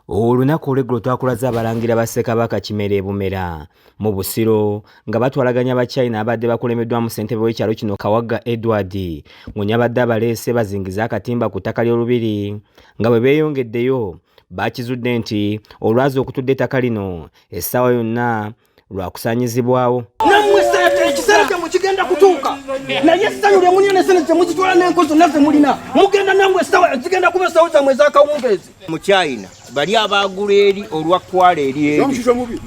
Olunaku olw'eggulo twakulaza abalangira ba Ssekabaka Kimera Bumera mu Busiro nga batwalaganya Abachina abadde bakulembeddwamu ssentebe w'ekyalo kino Kawagga Edward ng'onya abadde abaleese bazingiza akatimba ku ttaka ly'Olubiri nga bwe beeyongeddeyo bakizudde nti olwazi okutudde ettaka lino essaawa yonna lwakusaanyizibwawo. Nammwe ekiseera kyammwe kigenda kutuuka naye essanyu lye mulina n'essene kye muzitwala n'enkozi zonna ze mulina mugenda nammwe essaawa zigenda kuba essaawa zammwe ez'akawungeezi. Mu China bali abagula eri olwakwala eri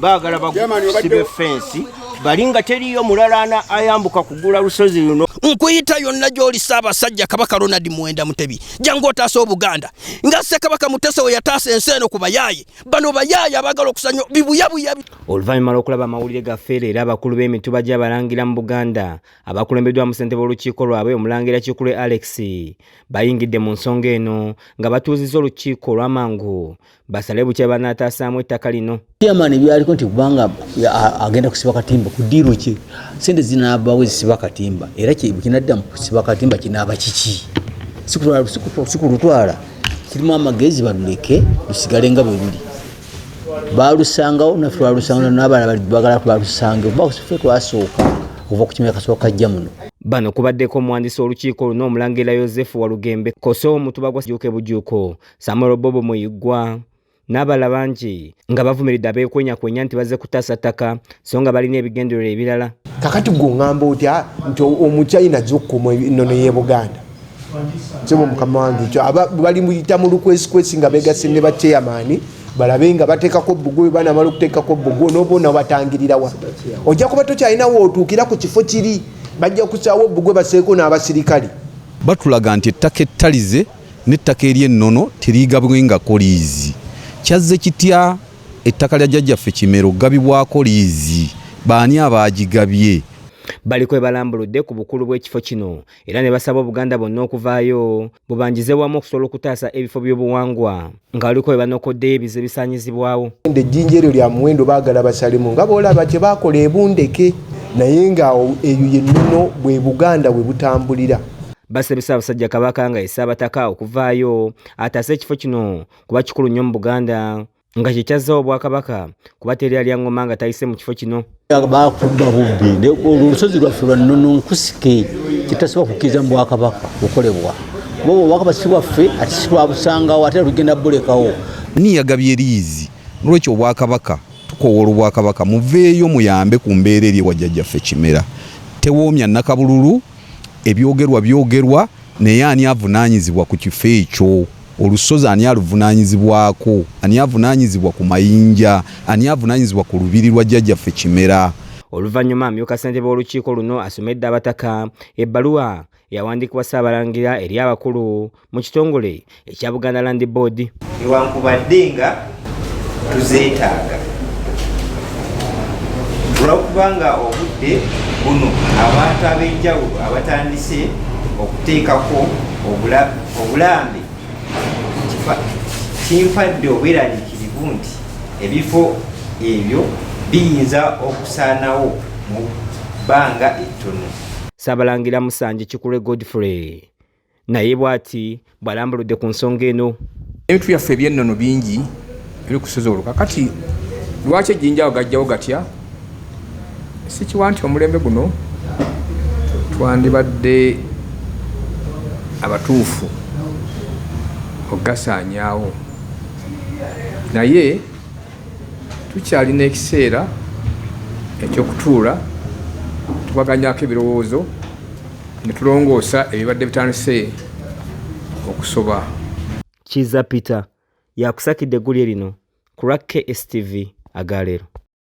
baagala bagusibe fensi bali nga teriyo mulala ayambuka kugula lusozi luno. Nkuyita yonna gy'oli Ssaabasajja Kabaka Ronald Muwenda Mutebi jangu otaasa Obuganda nga Ssekabaka Mutesa we yataasa ensi eno ku bayaaye bano bayaaye abagala okusanya bibuyabuya. Oluvannyuma lw'okulaba amawulire gaffe era abakulu b'emituba gy'abalangira mu Buganda abakulembeddwamu ssentebe w'olukiiko lwabwe omulangira Kikule Alex bayingidde mu nsonga eno nga batuuzizza olukiiko olw'amangu basale bukya banaataasaamu ettaka lino. Chairman byaliko nti kubanga agenda kusiba katimba ku ddiiro ki sente zinaabawe zisiba katimba era kinadda mu kusiba katimba kinaaba kiki sikulutwala kirimu amagezi baluleke lusigale nga bwe luli baalusangawo naffe twalusangawo n'abalala bagala balusange ffe twasooka okuva ku kimera kasooka kajja muno. Bano kubaddeko omuwandiisi w'olukiiko luno omulangira Yozefu Walugembe Koso omutuba gwa Juuke Bujuuko Samuel Bobo Muyiggwa n'abala bangi nga bavumiridde abeekwenyakwenya nti bazze kutaasa ttaka so nga balina ebigendererwa ebirala. Kakati gwe ngamba otya nti Omuchina ajja okukuma ennono y'e Buganda kyebo mukama wange bali muyita mu lukwesikwesi nga beegase ne bachairman balabe nga bateekako bbugwe banamala okuteekako bbugwe n'oboona batangirirawa ojja kuba tokyalinawo otuukira ku kifo kiri bajja kusaawo bbugwe baseeko n'abasirikale. Batulaga nti ettaka ettalize n'ettaka ery'ennono teriigabwengako liizi. Kyazze kitya ettaka lya jjajjaffe Kimera ogabibwako liizi baani abaagigabye? Baliko ebalambuludde ku bukulu bw'ekifo kino era ne basaba Obuganda bonna okuvaayo bubanjize wamu okusobola okutaasa ebifo by'obuwangwa nga baliko ebanokoddeyo ebize bisaanyizibwawo. Ejjinja eryo lya muwendo baagala basalemu nga boolaba kye baakola ebundeke naye nga eyo yennono bwe Buganda bwe butambulira. Basabye Ssaabasajja Kabaka nga Ssaabataka okuvaayo ataase ekifo kino kuba kikulu nnyo mu Buganda nga kye kyazzawo Obwakabaka kuba teri alya ngoma nga tayise mu kifo kino. Baakubba bubbi olusozi lwaffe lwa nnono nkusike kitasobola kukkiriza mu Bwakabaka okolebwa bo Obwakabaka si bwaffe ate si twabusangawo ate lugenda bulekawo. Ni yagabye liizi n'olwekyo Obwakabaka tukoowola Obwakabaka muveeyo muyambe ku mbeera eri ewa jjajjaffe Kimera tewoomya nnakabululu ebyogerwa naye ani avunaanyizibwa ku kifo ekyo? Olusozi ani aluvunaanyizibwako? Ani avunaanyizibwa ku mayinja? Ani avunaanyizibwa ku lubiri lwa jjajjaffe Kimera? Oluvannyuma amyuka ssentebe w'olukiiko luno asomedde abataka ebbaluwa yawandiikibwa Ssaabalangira eri abakulu mu kitongole ekya Buganda Land Board. Newankubadde nga tuzeetaaga olwokubanga obudde buno abantu ab'enjawulo abatandise okuteekako obulambe kimpadde obweraliikirivu nti ebifo ebyo biyinza okusaanawo mu bbanga ettono. Ssaabalangira Musanje Kikule Godfrey naye bw'ati bw'alambuludde ku nsonga eno. Ebintu byaffe eby'ennono bingi biri kusozi oluka kati lwaki ejjinja awo gajjawo gatya? Sikiwa nti omulembe guno twandibadde abatuufu ogasaanyaawo naye tukyalina ekiseera ekyokutuula tubaganyako ebirowoozo ne tulongoosa ebibadde bitandise okusoba. Kiza Peter yakusakidde eggulire lino ku lwa KSTV Agaleero.